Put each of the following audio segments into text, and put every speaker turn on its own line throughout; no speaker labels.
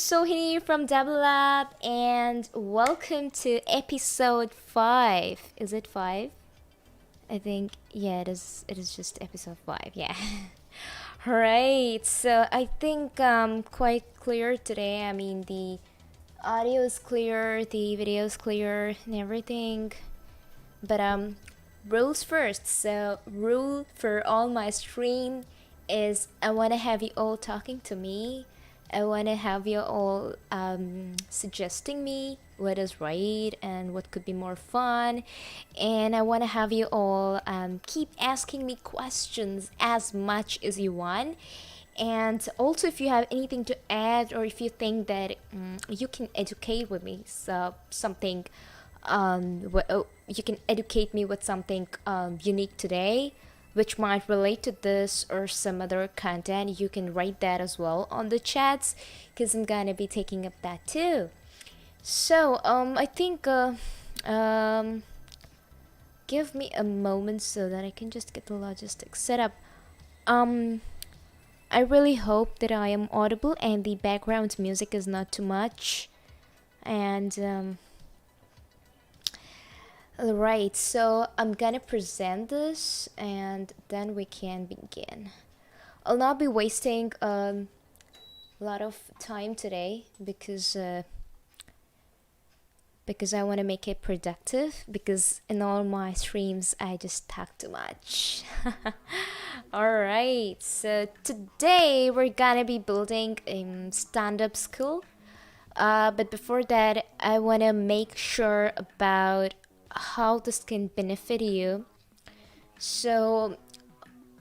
Sohini from Dabble and welcome to episode 5. Is it 5? I think, yeah, it is. It is just episode 5, yeah. Alright, so I think quite clear today. I mean, the audio is clear, the video is clear, and everything. But rules first. So rule for all my stream is I want to have you all talking to me. I want to have you all suggesting me what is right and what could be more fun. And I want to have you all keep asking me questions as much as you want. And also, if you have anything to add, or if you think that you can educate with me, so something, you can educate me with something unique today, which might relate to this or some other content, you can write that as well on the chats, because I'm gonna be taking up that too. So, I think, give me a moment so that I can just get the logistics set up. Um, I really hope that I am audible and the background music is not too much. And alright, so I'm gonna present this and then we can begin. I'll not be wasting a lot of time today because I want to make it productive, because in all my streams I just talk too much. Alright, so today we're gonna be building a stand-up skill. But before that, I want to make sure about how this can benefit you. So,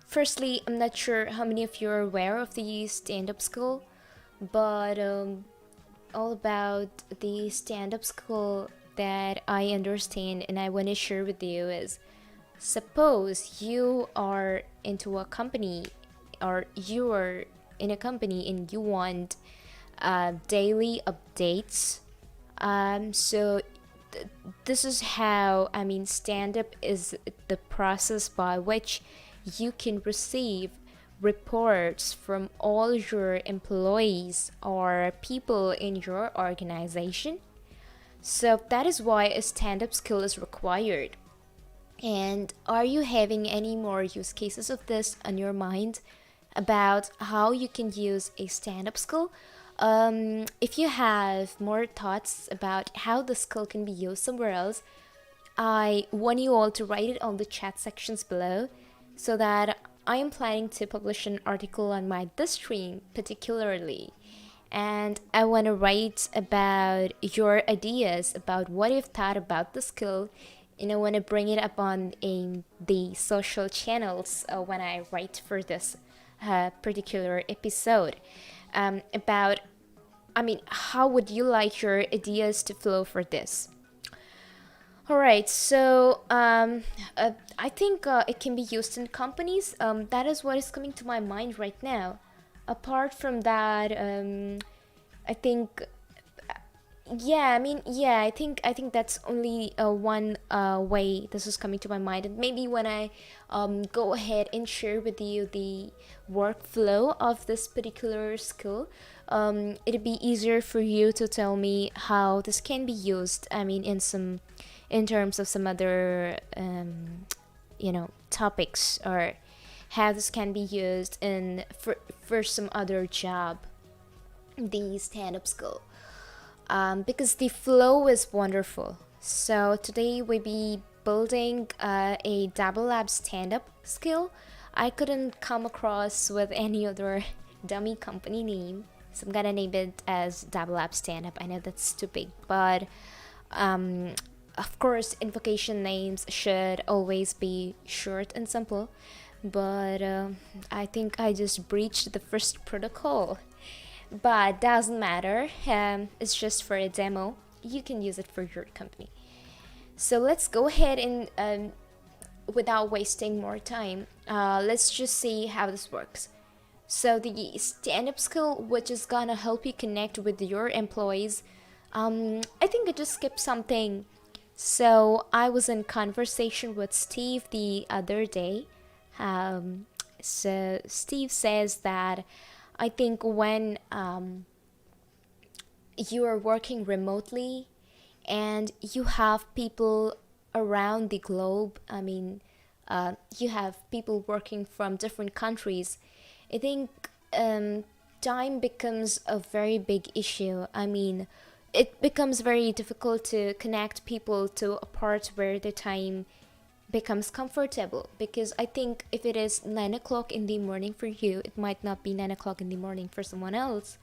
firstly, I'm not sure how many of you are aware of the stand-up skill, but all about the stand-up skill that I understand and I want to share with you is, suppose you are into a company, or you are in a company and you want daily updates. So this is how, I mean, stand up is the process by which you can receive reports from all your employees or people in your organization. So that is why a stand up skill is required. And are you having any more use cases of this on your mind about how you can use a stand up skill? If you have more thoughts about how the skill can be used somewhere else, I want you all to write it on the chat sections below, so that I am planning to publish an article on my this stream particularly. And I want to write about your ideas about what you've thought about the skill, and I want to bring it up on the social channels when I write for this particular episode. About, I mean, how would you like your ideas to flow for this? Alright, so I think it can be used in companies. That is what is coming to my mind right now. Apart from that, I think, I think that's only one way this is coming to my mind. And maybe when I go ahead and share with you the workflow of this particular skill, it'd be easier for you to tell me how this can be used. I mean, in terms of some other topics, or how this can be used in for some other job, the stand-up skill. Because the flow is wonderful. So today we'll be building a Dabble Lab stand-up skill. I couldn't come across with any other dummy company name, so I'm gonna name it as Dabble Lab stand-up. I know that's too big, but of course invocation names should always be short and simple. But I think I just breached the first protocol. But doesn't matter, it's just for a demo. You can use it for your company. So let's go ahead and without wasting more time, let's just see how this works. So the stand-up skill, which is gonna help you connect with your employees, I think I just skipped something. So I was in conversation with Steve the other day. So Steve says that I think when you are working remotely and you have people around the globe. I mean, you have people working from different countries. I think time becomes a very big issue. I mean, it becomes very difficult to connect people to a part where the time becomes comfortable, because I think if it is 9 o'clock in the morning for you, it might not be 9 o'clock in the morning for someone else.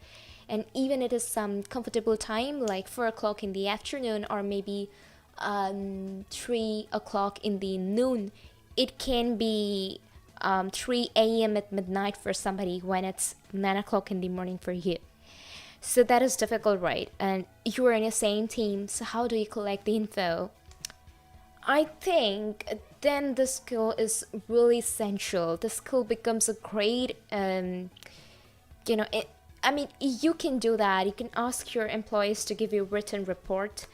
And even it is some comfortable time like 4 o'clock in the afternoon, or maybe 3 o'clock in the noon, it can be 3 a.m. at midnight for somebody when it's 9 o'clock in the morning for you. So that is difficult, right? And you are in the same team, so how do you collect the info? I think then the skill is really essential. The skill becomes a great, I mean, you can do that. You can ask your employees to give you a written report.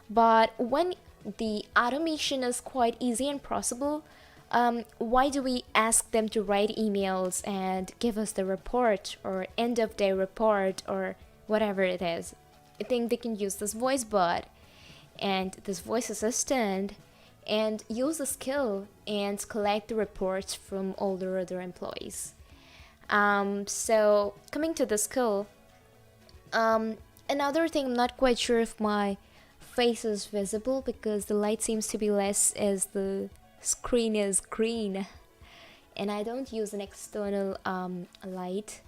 But when the automation is quite easy and possible, why do we ask them to write emails and give us the report or end of day report or whatever it is? I think they can use this voice bot and this voice assistant and use the skill and collect the reports from all the other employees. So coming to the skill, another thing, I'm not quite sure if my face is visible because the light seems to be less as the screen is green, and I don't use an external light.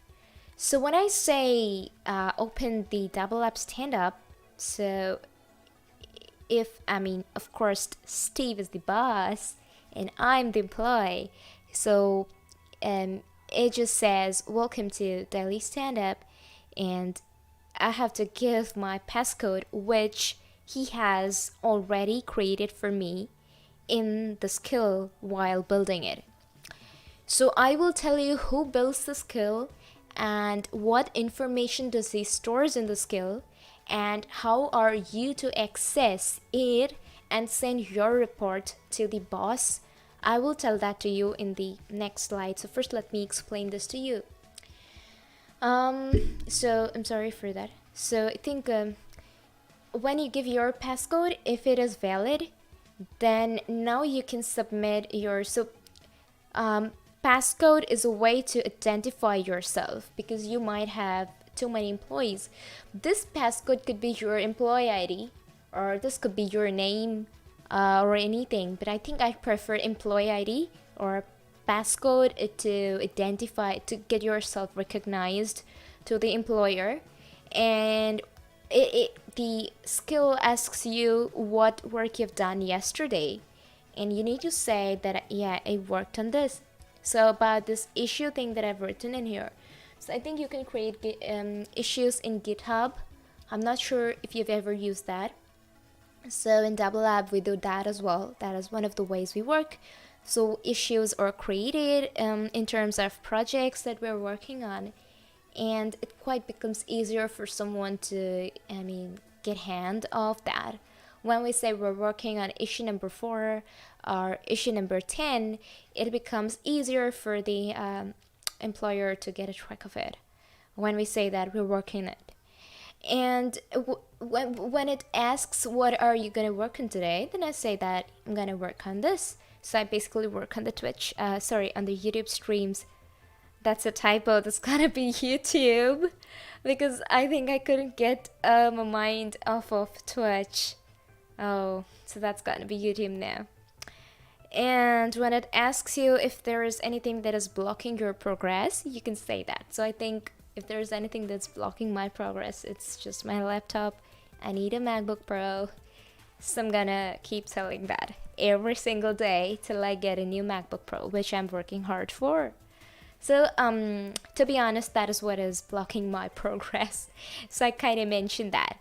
So when I say open the Dabble app stand up, so of course Steve is the boss and I'm the employee, so it just says welcome to Daily Stand Up, and I have to give my passcode, which he has already created for me in the skill while building it. So I will tell you who builds the skill and what information does he stores in the skill, and how are you to access it and send your report to the boss. I will tell that to you in the next slide. So first let me explain this to you. So I'm sorry for that. So I think when you give your passcode, if it is valid, then now you can submit your passcode is a way to identify yourself, because you might have too many employees. This passcode could be your employee ID, or this could be your name, or anything, but I think I prefer employee ID or passcode to identify, to get yourself recognized to the employer. And the skill asks you what work you've done yesterday, and you need to say that yeah, I worked on this. So about this issue thing that I've written in here, so I think you can create issues in GitHub. I'm not sure if you've ever used that. So in Dabble Lab we do that as well. That is one of the ways we work. So issues are created in terms of projects that we're working on, and it quite becomes easier for someone to get hand of that. When we say we're working on issue number 4 or issue number 10, it becomes easier for the employer to get a track of it when we say that we're working on it. And when it asks what are you gonna work on today, then I say that I'm gonna work on this. So I basically work on the on the YouTube streams. That's a typo. That's gotta be YouTube, because I think I couldn't get my mind off of Twitch. Oh, so that's gotta be YouTube now. And when it asks you if there is anything that is blocking your progress, you can say that. So I think if there's anything that's blocking my progress, it's just my laptop. I need a MacBook Pro. So I'm gonna keep telling that every single day till I get a new MacBook Pro, which I'm working hard for. So to be honest, that is what is blocking my progress. So I kind of mentioned that.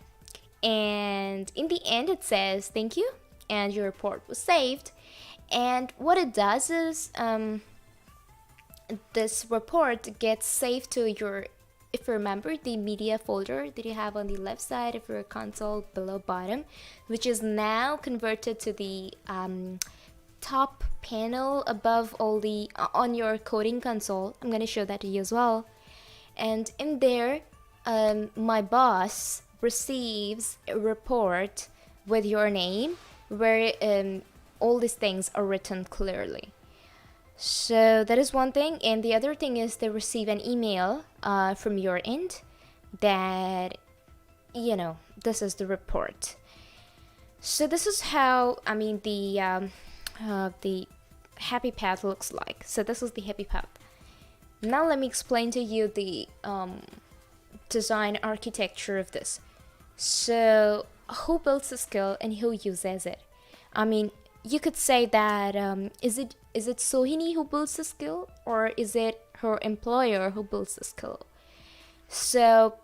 And in the end it says thank you and your report was saved. And what it does is this report gets saved to your, if you remember, the media folder that you have on the left side of your console below bottom, which is now converted to the top panel above all the on your coding console. I'm going to show that to you as well. And in there, my boss receives a report with your name where all these things are written clearly. So that is one thing, and the other thing is they receive an email from your end that, this is the report. So this is how, the happy path looks like. So this is the happy path. Now let me explain to you the design architecture of this. So who builds the skill and who uses it? You could say that is it Sohini who builds the skill, or is it her employer who builds the skill? So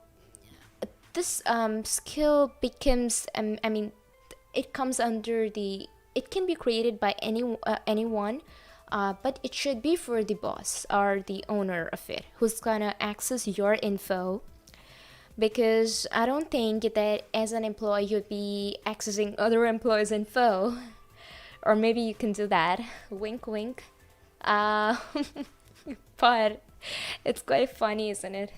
this skill becomes it comes under it can be created by anyone, but it should be for the boss or the owner of it who's gonna access your info, because I don't think that as an employee you'd be accessing other employees' info. Or maybe you can do that. Wink, wink. But it's quite funny, isn't it?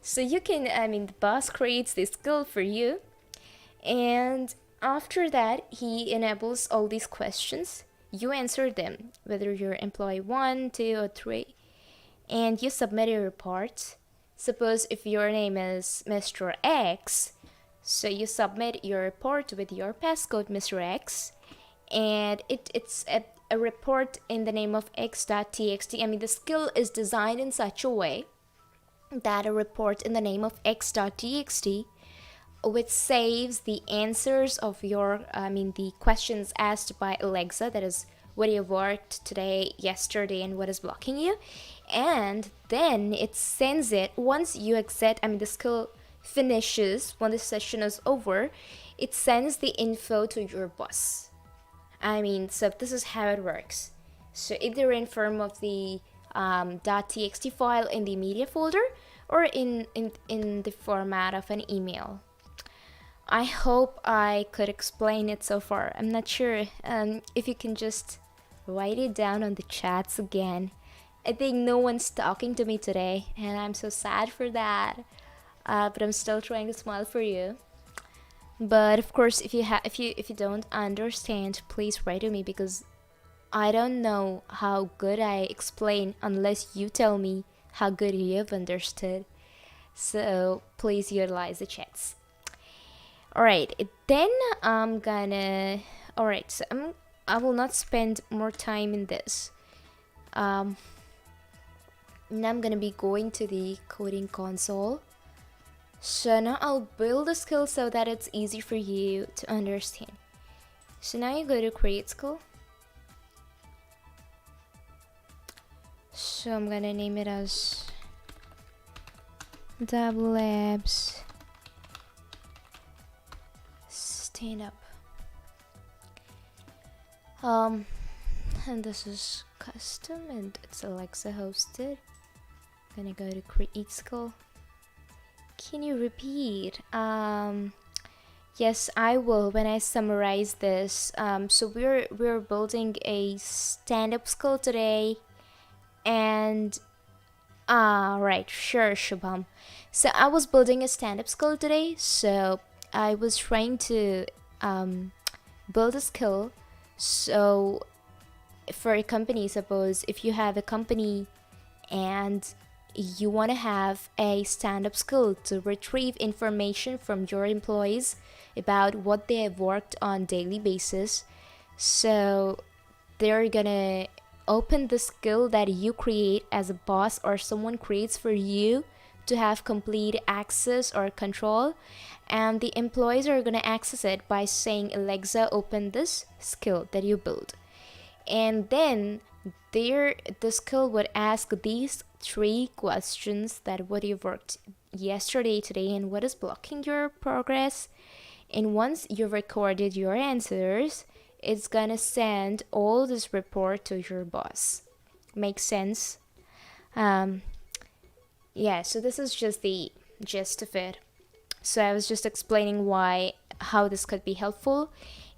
So you can, the boss creates this skill for you. And after that, he enables all these questions. You answer them, whether you're employee 1, 2, or 3. And you submit your report. Suppose if your name is Mr. X, so you submit your report with your passcode, Mr. X. And it's a report in the name of x.txt. The skill is designed in such a way that a report in the name of x.txt, which saves the answers of your the questions asked by Alexa, that is what you worked today, yesterday, and what is blocking you, and then it sends it once you exit. The skill finishes when the session is over. It sends the info to your boss. So this is how it works. So either in form of the .txt file in the media folder, or in the format of an email. I hope I could explain it so far. I'm not sure if you can just write it down on the chats again. I think no one's talking to me today, and I'm so sad for that. But I'm still trying to smile for you. But of course, if you don't understand, please write to me, because I don't know how good I explain unless you tell me how good you've understood. So please utilize the chats. Alright, then I will not spend more time in this. Now I'm gonna be going to the coding console. So now I'll build a skill so that it's easy for you to understand. So now you go to create skill. So I'm gonna name it as Dabble Labs Stand Up. And this is custom and it's Alexa hosted. I'm gonna go to create skill. Can you repeat? Yes, I will when I summarize this. So we're building a stand-up skill today, and right, sure, Shubham. So I was building a stand-up skill today. So I was trying to build a skill. So for a company, suppose if you have a company and you want to have a stand-up skill to retrieve information from your employees about what they have worked on daily basis. So they're gonna open the skill that you create as a boss or someone creates for you to have complete access or control, and the employees are gonna access it by saying, Alexa, open this skill that you build. And then the skill would ask these 3 questions: that what you worked yesterday, today, and what is blocking your progress. And once you've recorded your answers, it's gonna send all this report to your boss. Makes sense? Yeah, so this is just the gist of it. So I was just explaining how this could be helpful.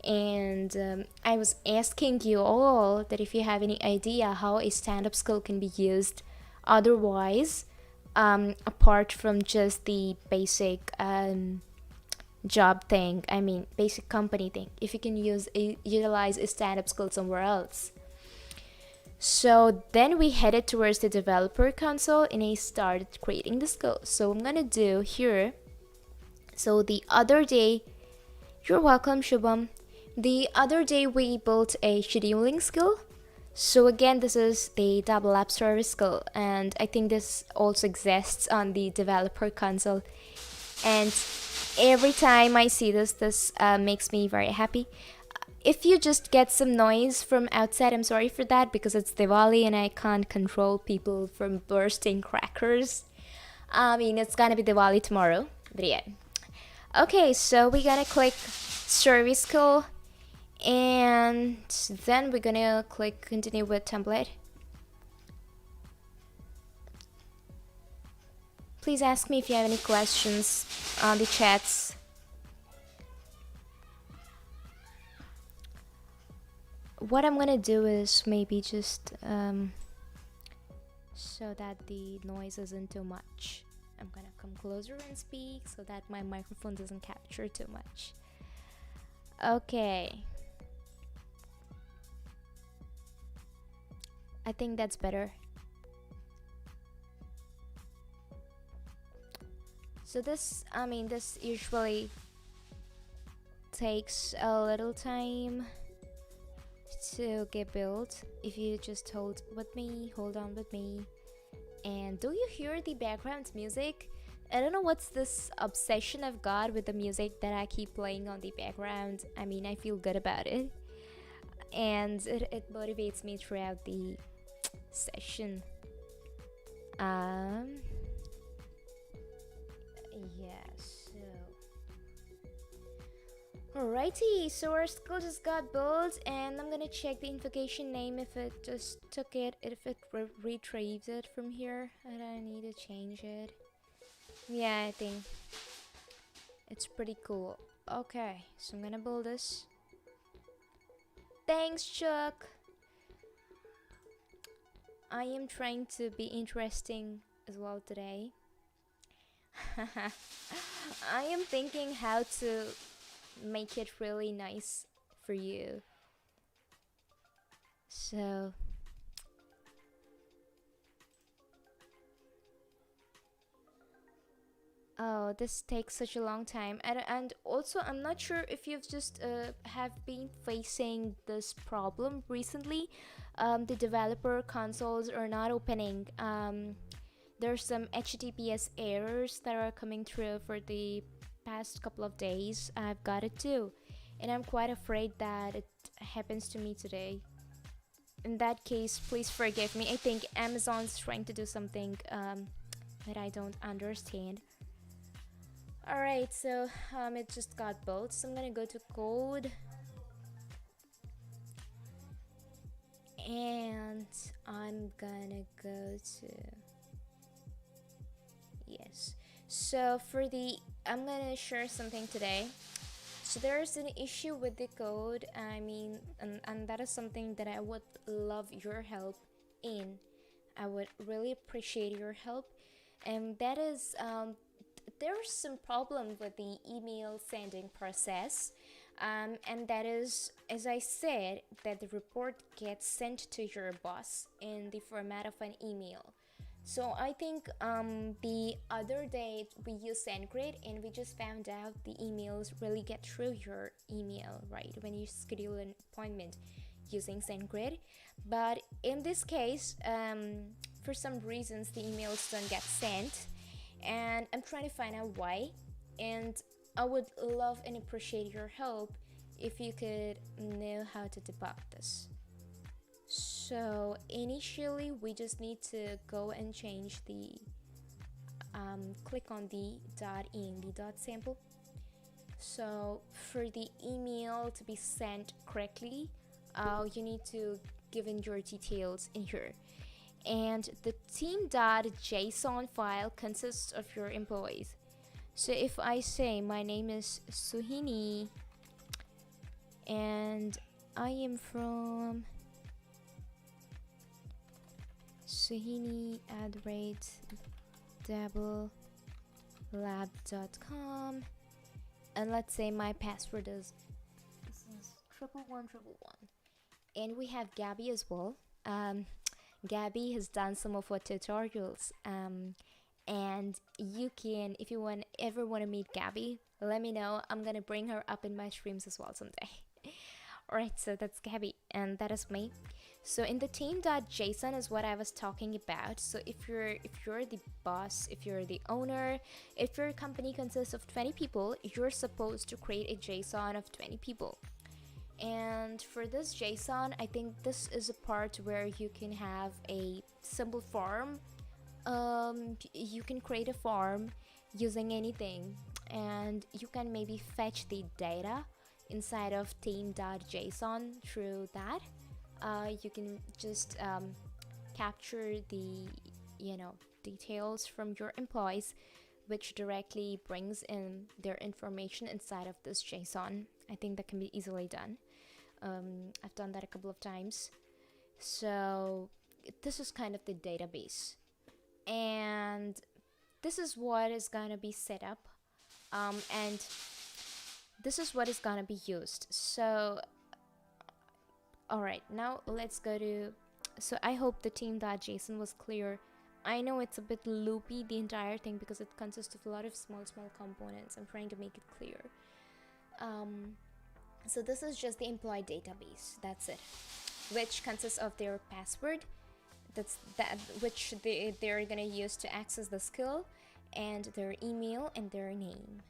And I was asking you all that if you have any idea how a stand-up skill can be used otherwise, apart from just the basic job thing, I mean basic company thing, if you can utilize a stand-up skill somewhere else. So then we headed towards the developer console and I started creating the skill. So I'm gonna do here. So the other day, you're welcome, Shubham. The other day we built a scheduling skill. So again, this is the Dabble app service skill, and I think this also exists on the developer console. And every time I see this makes me very happy. If you just get some noise from outside, I'm sorry for that because it's Diwali and I can't control people from bursting crackers. I mean, it's gonna be Diwali tomorrow, but yeah. Okay, so we're gonna click service skill and then we're gonna click continue with template. Please ask me if you have any questions on the chats. What I'm gonna do is maybe just so that the noise isn't too much, I'm gonna come closer and speak so that my microphone doesn't capture too much. Okay, I think that's better. So this usually takes a little time to get built. If you just hold on with me. And do you hear the background music? I don't know what's this obsession I've got with the music that I keep playing on the background. I mean, I feel good about it. And it motivates me throughout the session. Yes. Alrighty, so our skill just got built and I'm gonna check the invocation name if it just took it, if it retrieves it from here. I don't need to change it. Yeah, I think it's pretty cool. Okay, so I'm gonna build this. Thanks, Chuck! I am trying to be interesting as well today. I am thinking how to make it really nice for you. So oh, this takes such a long time, and also I'm not sure if you've just have been facing this problem recently. The developer consoles are not opening. There's some HTTPS errors that are coming through for the past couple of days. I've got it too, and I'm quite afraid that it happens to me today. In that case, please forgive me. I think Amazon's trying to do something that I don't understand. Alright, so it just got built, so I'm gonna go to code and I'm gonna go to yes. So I'm gonna share something today. So there's an issue with the code, I mean, and that is something that I would love your help in. I would really appreciate your help, and that is there's some problem with the email sending process, and that is, as I said, that the report gets sent to your boss in the format of an email. So I think the other day we used SendGrid and we just found out the emails really get through your email, right, when you schedule an appointment using SendGrid. But in this case, for some reasons the emails don't get sent, and I'm trying to find out why, and I would love and appreciate your help if you could know how to debug this. So initially we just need to go and change the click on the .env .sample. So for the email to be sent correctly, you need to give in your details in here. And the team.json file consists of your employees. So if I say my name is Sohini and I am from Sohini dabblelab.com, and let's say my password is 11111, and we have Gabby as well. Gabby has done some of our tutorials, and you can, if you ever want to meet Gabby, let me know. I'm gonna bring her up in my streams as well someday. Alright, so that's Gabby, and that is me. So in the team.json is what I was talking about. So if you're the boss, if you're the owner, if your company consists of 20 people, you're supposed to create a JSON of 20 people. And for this JSON, I think this is a part where you can have a simple form. You can create a form using anything, and you can maybe fetch the data inside of team.json through that. You can just capture the details from your employees, which directly brings in their information inside of this JSON. I think that can be easily done. I've done that a couple of times. So this is kind of the database, and this is what is gonna be set up, and this is what is gonna be used. So alright, now let's go to, so I hope the team.json was clear. I know it's a bit loopy, the entire thing, because it consists of a lot of small components. I'm trying to make it clear. So this is just the employee database, that's it, which consists of their password, which they're gonna use to access the skill, and their email and their name.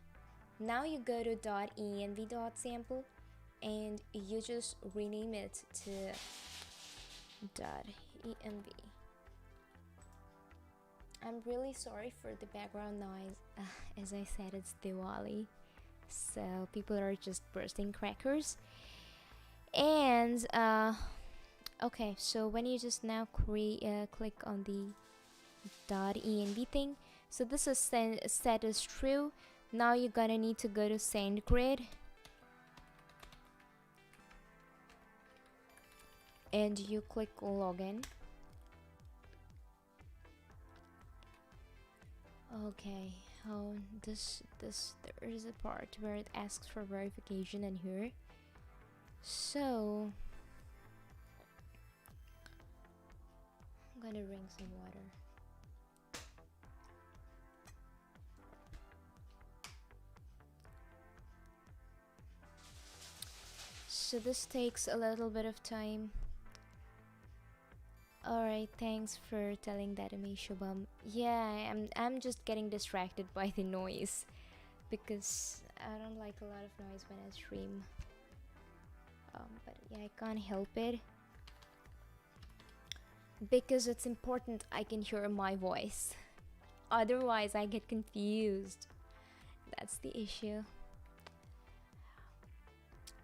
Now you go to .env.sample, and you just rename it to .env. I'm really sorry for the background noise. As I said, it's Diwali, so people are just bursting crackers. And okay, so when you just now click on the .env thing, so this is set as true. Now you're gonna need to go to SendGrid, and you click login. Okay, there is a part where it asks for verification in here. So I'm gonna drink some water. So this takes a little bit of time. Alright, thanks for telling that to me, Shubham. Yeah, I'm just getting distracted by the noise, because I don't like a lot of noise when I stream. But yeah, I can't help it, because it's important I can hear my voice. Otherwise I get confused. That's the issue.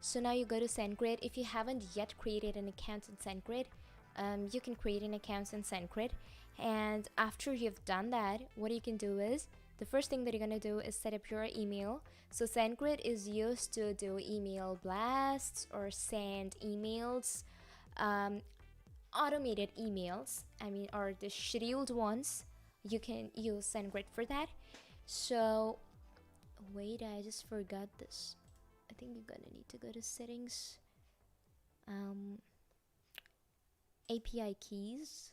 So now you go to SendGrid. If you haven't yet created an account in SendGrid, you can create an account in SendGrid, and after you've done that, what you can do is, the first thing that you're gonna do is set up your email. So SendGrid is used to do email blasts or send emails, automated emails, or the scheduled ones. You can use SendGrid for that. So wait, I just forgot this. I think you're gonna need to go to settings, API keys.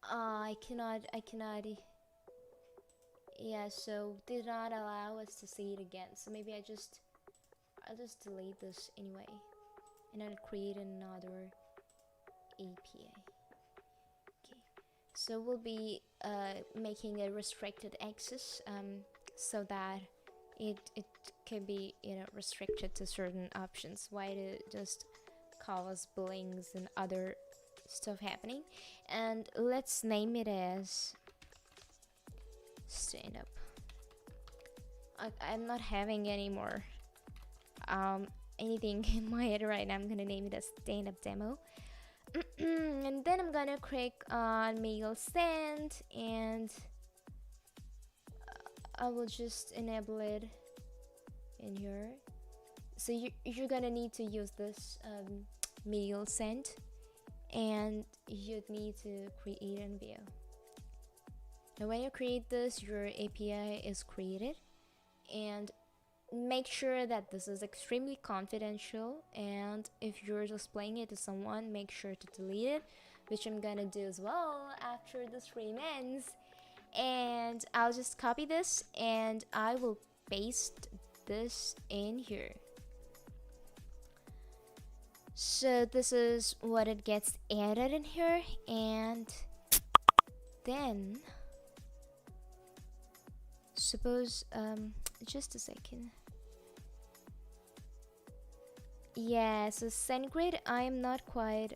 I cannot, yeah, so did not allow us to see it again. So maybe I'll just delete this anyway, and I'll create another API. Okay, so we'll be making a restricted access, so that it can be restricted to certain options. Why to just cause billings and other stuff happening. And let's name it as stand up. I'm not having any more anything in my head right now. I'm gonna name it as stand up demo. And then I'm gonna click on mail send, and I will just enable it in here. So you're gonna need to use this mail send, and you'd need to create a view. And when you create this, your API is created, and make sure that this is extremely confidential, and if you're displaying it to someone, make sure to delete it, which I'm gonna do as well after the stream ends. And I'll just copy this and I will paste this in here. So this is what it gets added in here, and then suppose just a second. Yeah, so SendGrid, I am not quite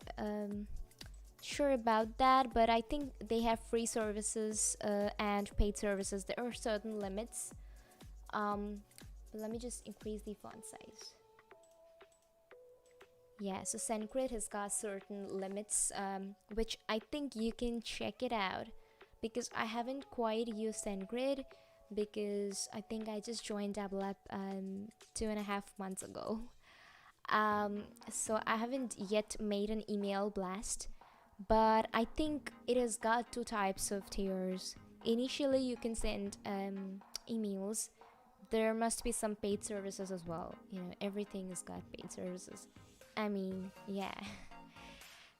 sure about that, but I think they have free services and paid services. There are certain limits. But let me just increase the font size. Yeah, so SendGrid has got certain limits, which I think you can check it out, because I haven't quite used SendGrid, because I think I just joined Dabble up 2.5 months ago. So I haven't yet made an email blast, but I think it has got 2 types of tiers. Initially, you can send emails. There must be some paid services as well. You know, everything has got paid services. I mean, yeah.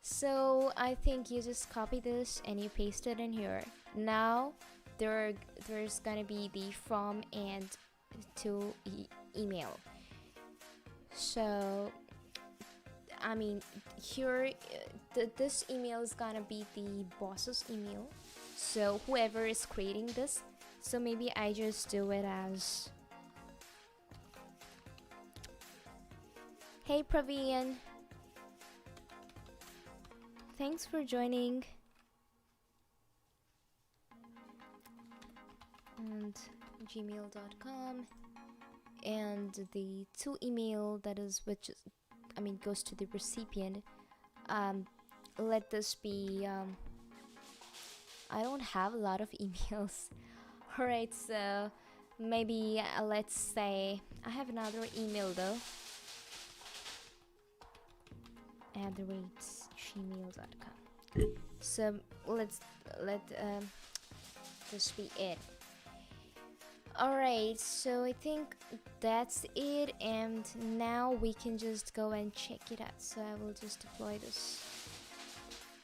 So I think you just copy this and you paste it in here. Now there's gonna be the from and to email. So I mean, here this email is gonna be the boss's email, so whoever is creating this. So maybe I just do it as, hey Praveen, thanks for joining. And gmail.com, and the to email, that is, which is, I mean, goes to the recipient. Let this be I don't have a lot of emails. Alright, so maybe let's say I have another email though, @gmail.com. So let this be it. Alright, so I think that's it, and now we can just go and check it out. So I will just deploy this.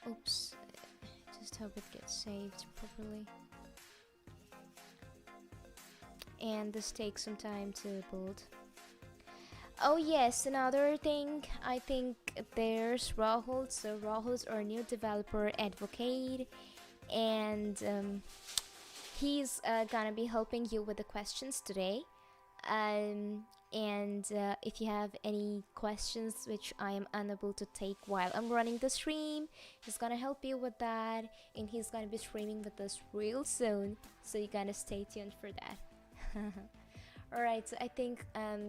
Oops, just hope it gets saved properly. And this takes some time to build. Oh yes, another thing, I think there's Rahul. So Rahul's our new developer advocate, and he's gonna be helping you with the questions today. If you have any questions which I am unable to take while I'm running the stream, he's gonna help you with that, and he's gonna be streaming with us real soon, so you gotta stay tuned for that. Alright, so I think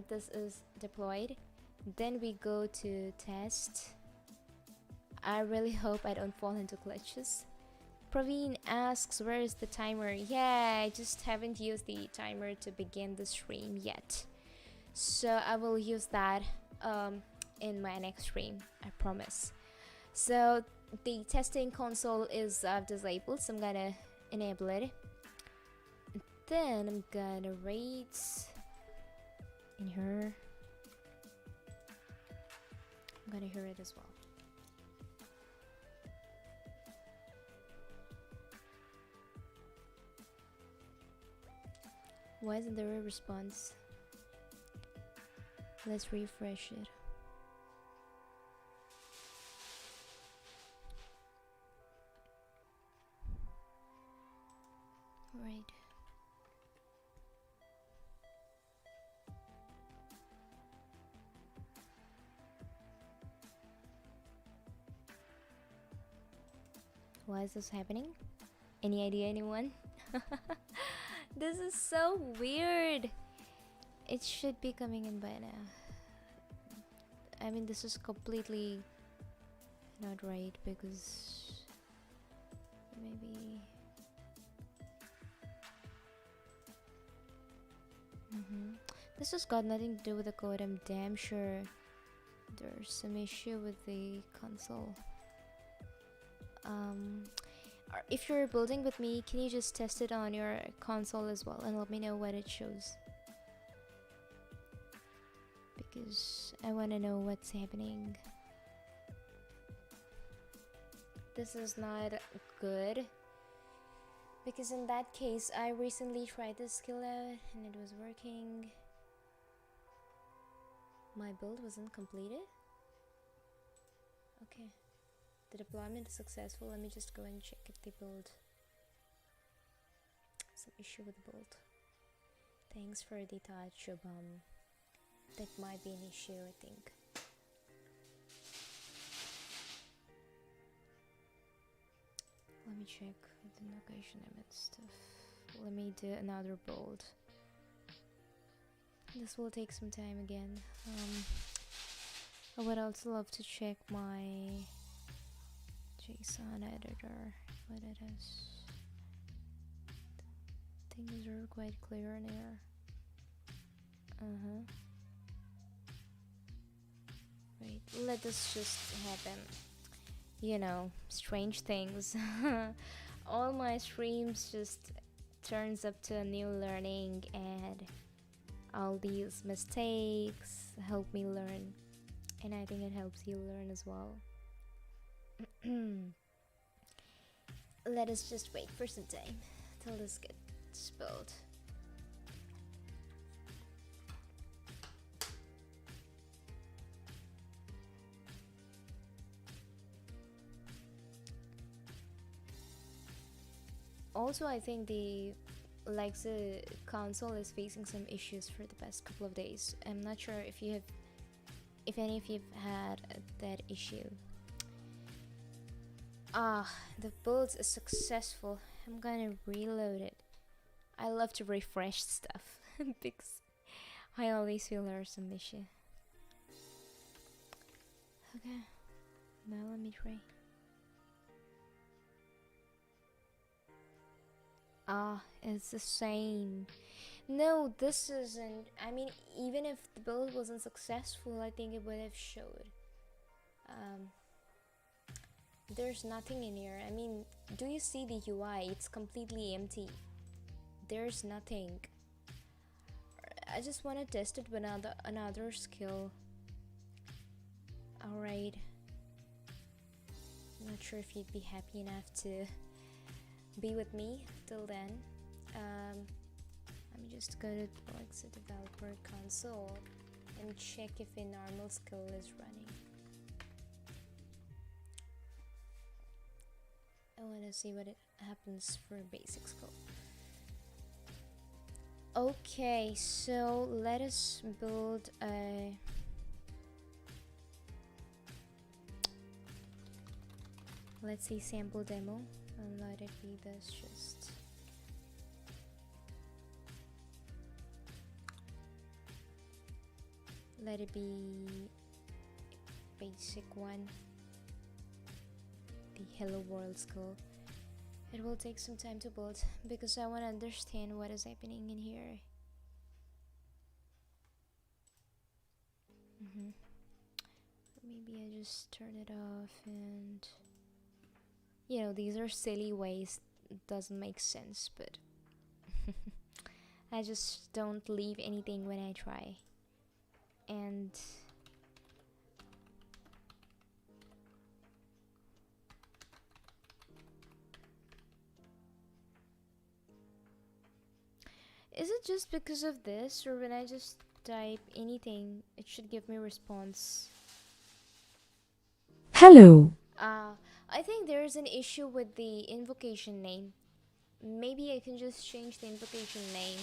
this is deployed. Then we go to test. I really hope I don't fall into glitches. Praveen asks, where is the timer? Yeah, I just haven't used the timer to begin the stream yet. So I will use that in my next stream, I promise. So the testing console is disabled, so I'm gonna enable it. Then I'm gonna rate in here. I'm gonna hear it as well. Why isn't there a response? Let's refresh it. Right. Why is this happening? Any idea, anyone? This is so weird. It should be coming in by now. I mean, this is completely not right, because maybe this has got nothing to do with the code. I'm damn sure there's some issue with the console. if you're building with me, can you just test it on your console as well and let me know what it shows? Because I want to know what's happening. This is not good, because in that case I recently tried this skill out and it was working. My build wasn't completed. Okay, the deployment is successful. Let me just go and check if the build, some issue with the build. Thanks for the thought, Shubham. That might be an issue, I think. Let me check with the location and stuff. Let me do another build. This will take some time again. I would also love to check my JSON editor, what it is. Things are quite clear in here. Wait, let this just happen. You know, strange things. All my streams just turns up to a new learning, and all these mistakes help me learn, and I think it helps you learn as well. Let us just wait for some time till this gets built. Also, I think the console is facing some issues for the past couple of days. I'm not sure if any of you have had that issue. The build is successful. I'm gonna reload it. I love to refresh stuff because I always feel there's some issue. Okay, now let me try. It's the same. No, this isn't. I mean, even if the build wasn't successful, I think it would have showed. There's nothing in here. I mean, do you see the UI? It's completely empty. There's nothing. I just want to test it with another skill. Alright. I'm not sure if you'd be happy enough to be with me till then. Let me just go to the developer console and check if a normal skill is running. I want to see what it happens for a basic skill. Okay, so let us build a let's see, sample demo, and let it be this, just let it be basic one, the hello world skill. It will take some time to build because I want to understand what is happening in here. Maybe I just turn it off, and you know, these are silly ways, it doesn't make sense, but I just don't leave anything when I try. And is it just because of this, or when I just type anything it should give me response?
Hello.
I think there's an issue with the invocation name. Maybe I can just change the invocation name.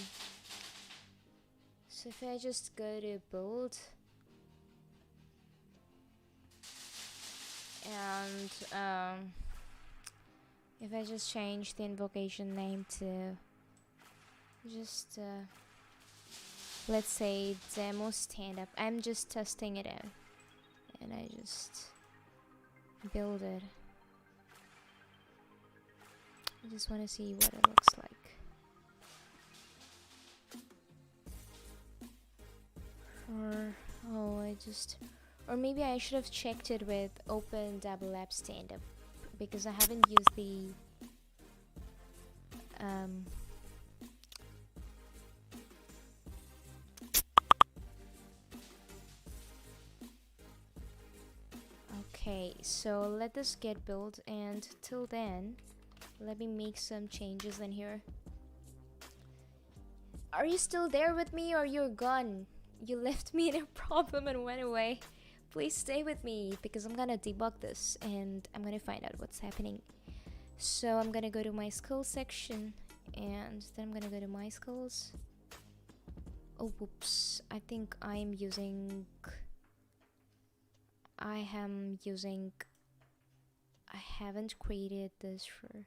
So if I just go to build and if I just change the invocation name to just let's say demo stand up, I'm just testing it out, and I just build it. I just want to see what it looks like. Or maybe I should have checked it with Open Dabble App Stand Up, because I haven't used the Okay, so let this get built, and till then, let me make some changes in here. Are you still there with me, or you're gone? You left me in a problem and went away. Please stay with me, because I'm gonna debug this and I'm gonna find out what's happening. So I'm gonna go to my skills section, and then I'm gonna go to my skills. Oh, whoops. I think I haven't created this for...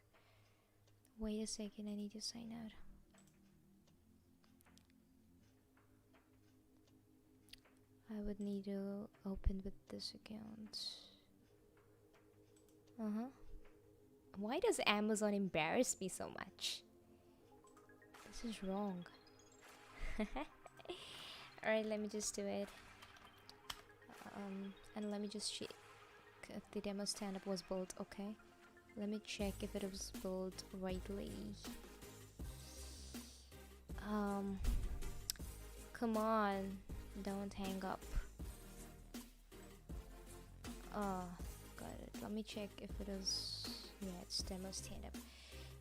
Wait a second, I need to sign out. I would need to open with this account. Why does Amazon embarrass me so much? This is wrong. Alright, let me just do it. And let me just check if the demo stand-up was built. Okay. Let me check if it was built rightly. Come on. Don't hang up. Oh, got it. Let me check if it is... Yeah, it's demo stand-up.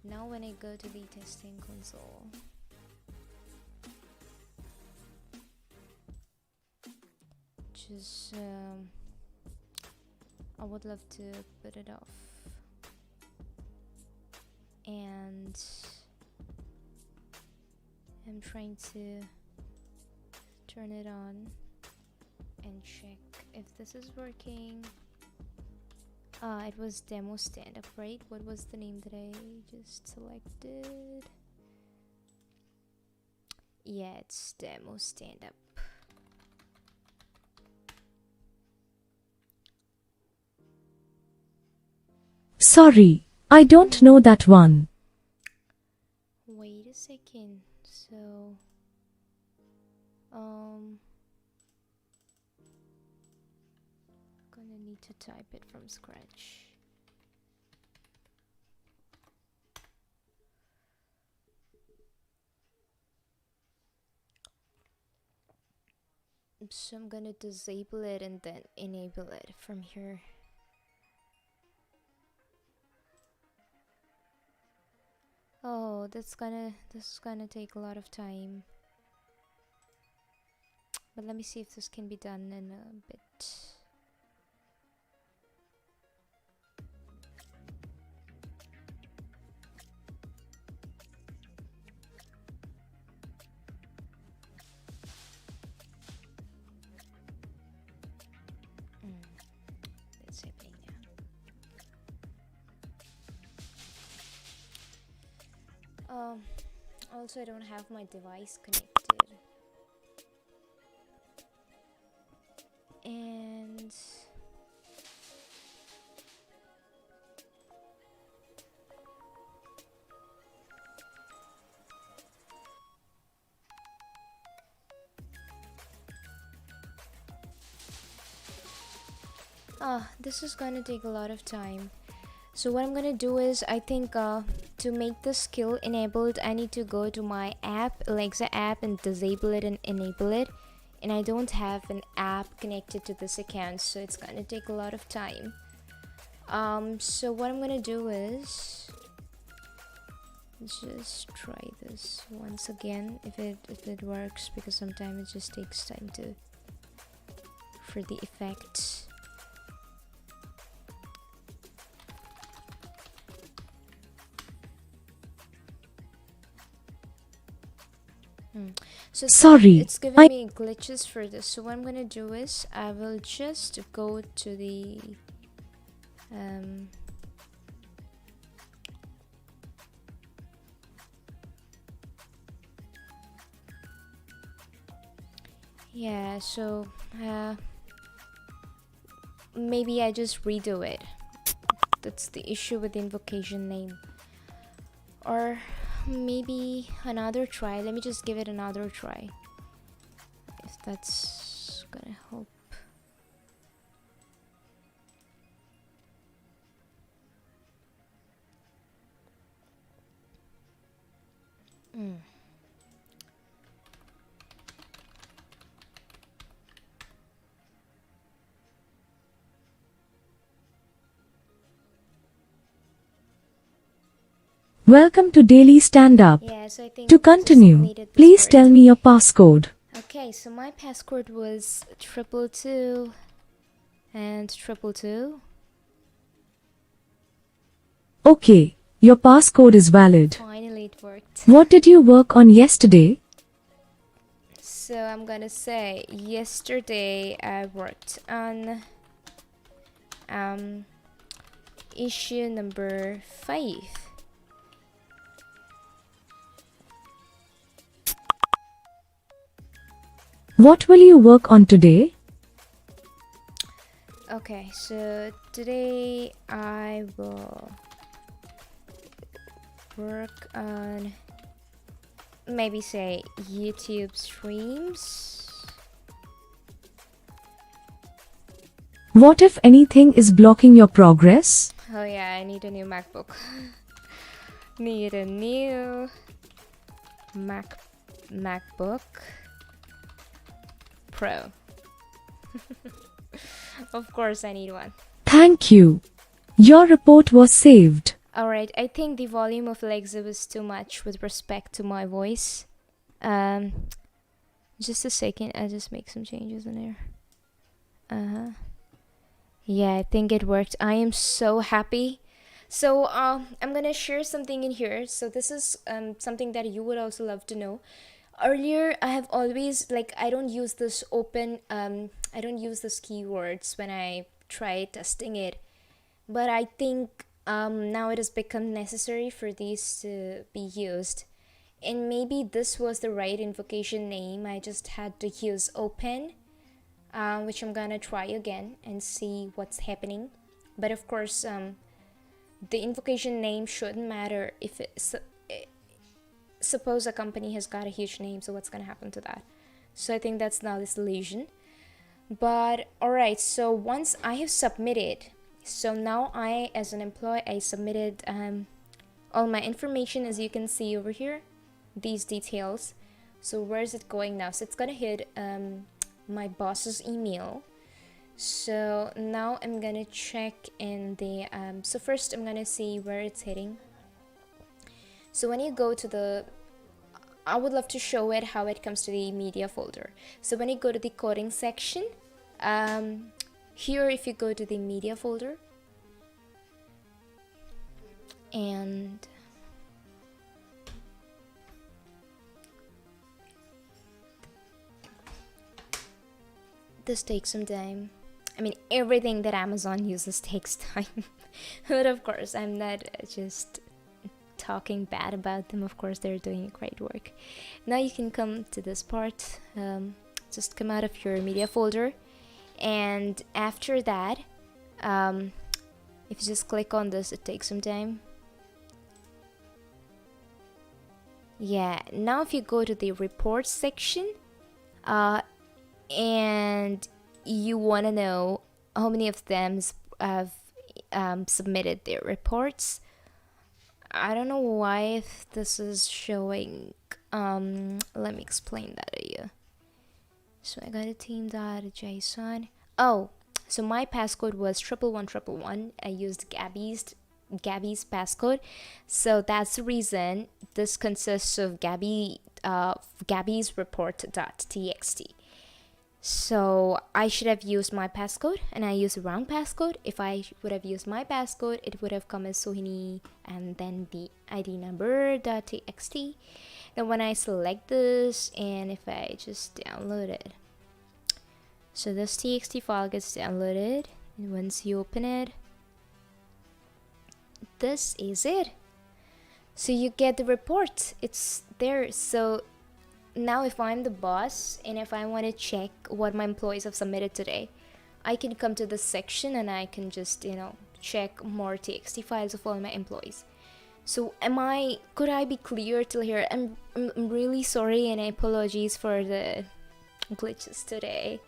Now when I go to the testing console, just I would love to put it off, and I'm trying to turn it on and check if this is working. It was demo stand-up, right? What was the name that I just selected? Yeah, it's demo stand-up.
Sorry, I don't know that one.
Wait a second. So, gonna need to type it from scratch. So I'm gonna disable it and then enable it from here. Oh, this is gonna take a lot of time. But let me see if this can be done in a bit. That's happening now. Also I don't have my device connected. And this is gonna take a lot of time. So what I'm gonna do is, I think to make the skill enabled, I need to go to my app, Alexa app, and disable it and enable it. And I don't have an app connected to this account, so it's gonna take a lot of time. So what I'm gonna do is just try this once again, if it works, because sometimes it just takes time for the effect. So
sorry,
it's giving me glitches for this. So what I'm gonna do is, I will just go to the yeah, so maybe I just redo it. That's the issue with the invocation name. Or maybe another try. Let me just give it another try, if that's gonna help.
Welcome to Daily Stand Up.
Yeah, so I think
To
I just
continue,
needed this
please
word.
tell me your passcode.
Okay, so my passcode was 222 and 222.
Okay, your passcode is valid.
Finally, it worked.
What did you work on yesterday?
So I'm gonna say yesterday I worked on issue number 5.
What will you work on today?
Okay, so today I will work on maybe say YouTube streams.
What if anything is blocking your progress?
Oh yeah, I need a new MacBook. Need a new MacBook Pro. Of course I need one.
Thank you. Your report was saved.
Alright, I think the volume of Alexa was too much with respect to my voice. Just a second, I'll just make some changes in there. Yeah, I think it worked. I am so happy. So I'm gonna share something in here. So this is something that you would also love to know. Earlier I have always, like, I don't use this I don't use this keywords when I try testing it, but I think now it has become necessary for these to be used, and maybe this was the right invocation name. I just had to use open, which I'm gonna try again and see what's happening. But of course the invocation name shouldn't matter if it's suppose a company has got a huge name, so what's gonna happen to that? So I think that's now the solution. But alright, so once I have submitted, so now I, as an employee, I submitted all my information, as you can see over here, these details. So where is it going now? So it's gonna hit my boss's email. So now I'm gonna check in the so first I'm gonna see where it's hitting. So when you go to the, I would love to show it how it comes to the media folder. So when you go to the coding section, here if you go to the media folder, and this takes some time. I mean, everything that Amazon uses takes time. But of course, I'm not just talking bad about them. Of course, they're doing great work. Now you can come to this part. Just come out of your media folder, and after that, if you just click on this, it takes some time. Yeah, now if you go to the reports section, and you want to know how many of them have submitted their reports. I don't know why if this is showing. Let me explain that to you. So I got a team.json. Oh, so my passcode was 11111. I used Gabby's passcode, so that's the reason this consists of Gabby's report.txt. So I should have used my passcode, and I used the wrong passcode. If I would have used my passcode, it would have come as Sohini and then the ID number.txt. Then when I select this, and if I just download it, so this txt file gets downloaded, and once you open it, this is it. So you get the report, it's there. So now if I'm the boss and if I want to check what my employees have submitted today, I can come to this section and I can just, check more txt files of all my employees. So could I be clear till here? I'm really sorry, and I apologize for the glitches today.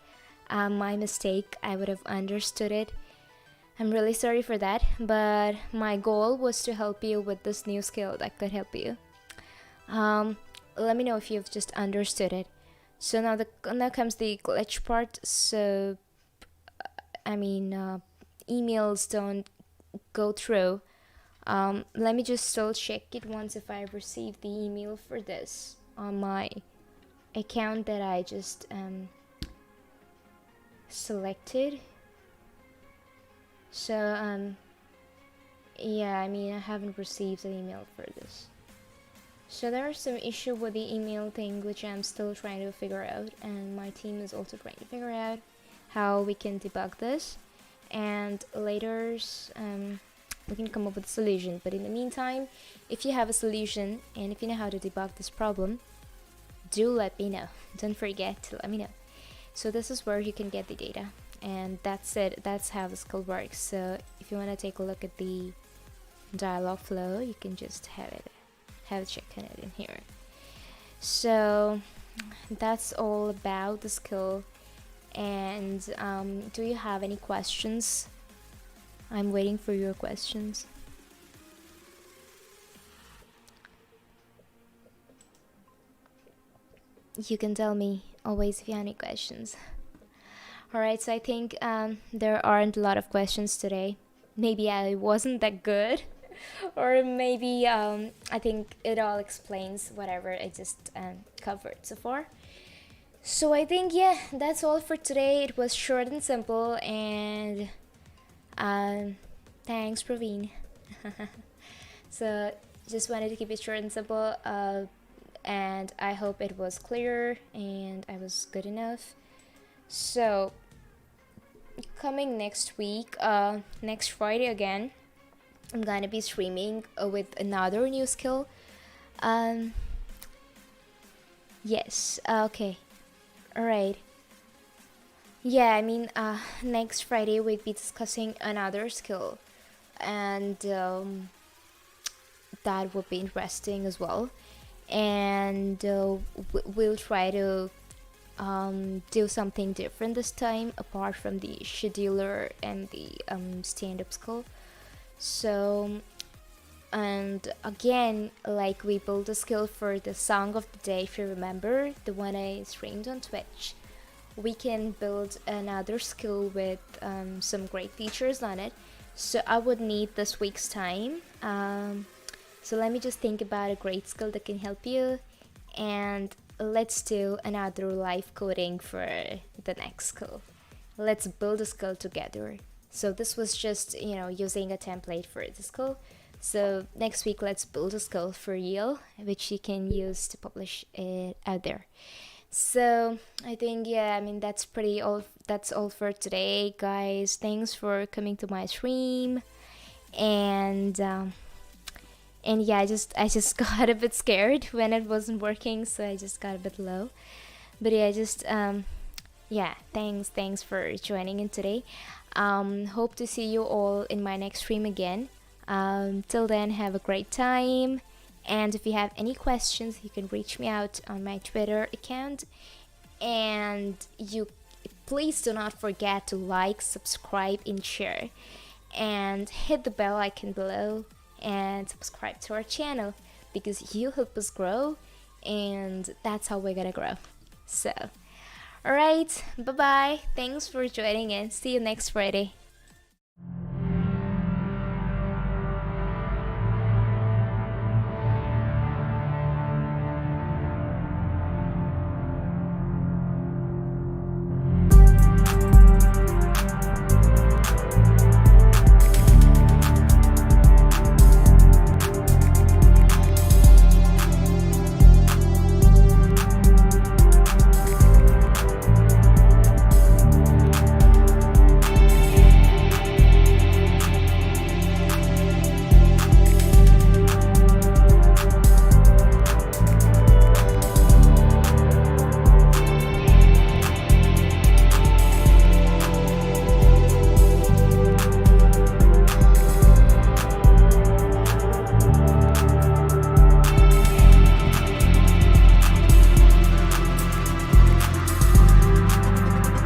My mistake, I would have understood it. I'm really sorry for that, but my goal was to help you with this new skill that could help you. Let me know if you've just understood it. So now comes the glitch part. So emails don't go through Let me just still check it once if I received the email for this on my account that I just selected. So yeah, I mean, I haven't received an email for this. So there's some issue with the email thing, which I'm still trying to figure out, and my team is also trying to figure out how we can debug this, and later we can come up with a solution. But in the meantime, if you have a solution and if you know how to debug this problem, do let me know. Don't forget to let me know. So this is where you can get the data, and that's it. That's how the skill works. So if you want to take a look at the dialog flow, you can just have a check on it in here. So that's all about the skill. And do you have any questions? I'm waiting for your questions. You can tell me always if you have any questions. Alright, so I think there aren't a lot of questions today. Maybe I wasn't that good. Or maybe I think it all explains whatever I just covered so far. So I think, yeah, that's all for today. It was short and simple, and thanks, Praveen. So just wanted to keep it short and simple, and I hope it was clear and I was good enough. So coming next week, next Friday again, I'm gonna be streaming with another new skill. Yes, okay, alright. Yeah, I mean, next Friday we'll be discussing another skill, and that would be interesting as well. And we'll try to do something different this time, apart from the scheduler and the stand-up skill. So, and again, like, we built a skill for the song of the day, if you remember, the one I streamed on Twitch. We can build another skill with some great features on it. So I would need this week's time. So let me just think about a great skill that can help you, and let's do another live coding for the next skill. Let's build a skill together. So this was just, using a template for the skill. So next week, let's build a skill for real, which you can use to publish it out there. So I think, yeah, I mean, that's all for today, guys. Thanks for coming to my stream. And yeah, I just got a bit scared when it wasn't working, so I just got a bit low. But yeah, thanks for joining in today. Hope to see you all in my next stream again. Till then, have a great time. And if you have any questions, you can reach me out on my Twitter account. And you please do not forget to like, subscribe, and share. And hit the bell icon below and subscribe to our channel, because you help us grow, and that's how we're gonna grow. So, alright, bye bye. Thanks for joining in. See you next Friday.